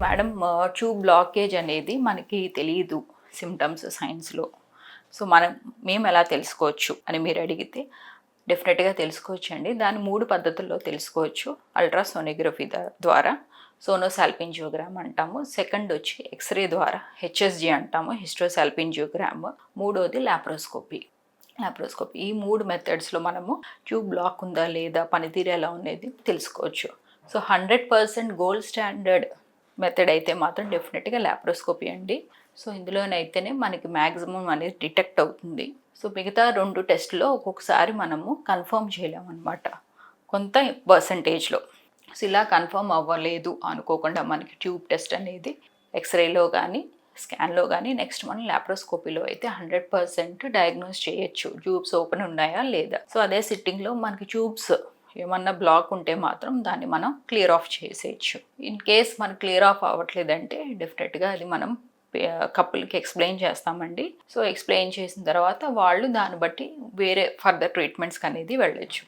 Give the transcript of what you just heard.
Madam tube blockage అనేది మనకి తెలియదు సిమ్టమ్స్ సైన్స్లో. సో మేము ఎలా తెలుసుకోవచ్చు అని మీరు అడిగితే డెఫినెట్గా తెలుసుకోవచ్చు అండి. దాన్ని 3 పద్ధతుల్లో తెలుసుకోవచ్చు. అల్ట్రాసోనోగ్రఫీ ద్వారా, సోనోసాల్పింజియోగ్రామ్ అంటాము. సెకండ్ వచ్చి ఎక్స్రే ద్వారా హెచ్ఎస్జి అంటాము, హిస్టోసాల్పింజియోగ్రామ్. మూడోది లాప్రోస్కోపీ. ఈ 3 మెథడ్స్లో మనము ట్యూబ్ బ్లాక్ ఉందా లేదా, పనితీరు ఎలా ఉండేది తెలుసుకోవచ్చు. సో 100% గోల్డ్ స్టాండర్డ్ మెథడ్ అయితే మాత్రం డెఫినెట్గా లాప్రోస్కోపీ అండి. సో ఇందులోనైతేనే మనకి మ్యాక్సిమం అనేది డిటెక్ట్ అవుతుంది. సో మిగతా 2 టెస్ట్లో ఒక్కొక్కసారి మనము కన్ఫర్మ్ చేయలేమన్నమాట కొంత పర్సంటేజ్లో. సో ఇలా కన్ఫర్మ్ అవ్వలేదు అనుకోకుండా మనకి ట్యూబ్ టెస్ట్ అనేది ఎక్స్రేలో కానీ స్కాన్లో కానీ నెక్స్ట్ మనం లాప్రోస్కోపీలో అయితే 100% డయాగ్నోస్ చేయొచ్చు ట్యూబ్స్ ఓపెన్ ఉన్నాయా లేదా. సో అదే సిట్టింగ్లో మనకి ట్యూబ్స్ ఏమన్నా బ్లాక్ ఉంటే మాత్రం దాన్ని మనం క్లియర్ ఆఫ్ చేసేయచ్చు. ఇన్ కేస్ మనకు క్లియర్ ఆఫ్ అవ్వట్లేదంటే డెఫినెట్గా అది మనం కపుల్కి ఎక్స్ప్లెయిన్ చేస్తామండి. సో ఎక్స్ప్లెయిన్ చేసిన తర్వాత వాళ్ళు దాన్ని బట్టి వేరే ఫర్దర్ ట్రీట్మెంట్స్కి అనేది వెళ్ళొచ్చు.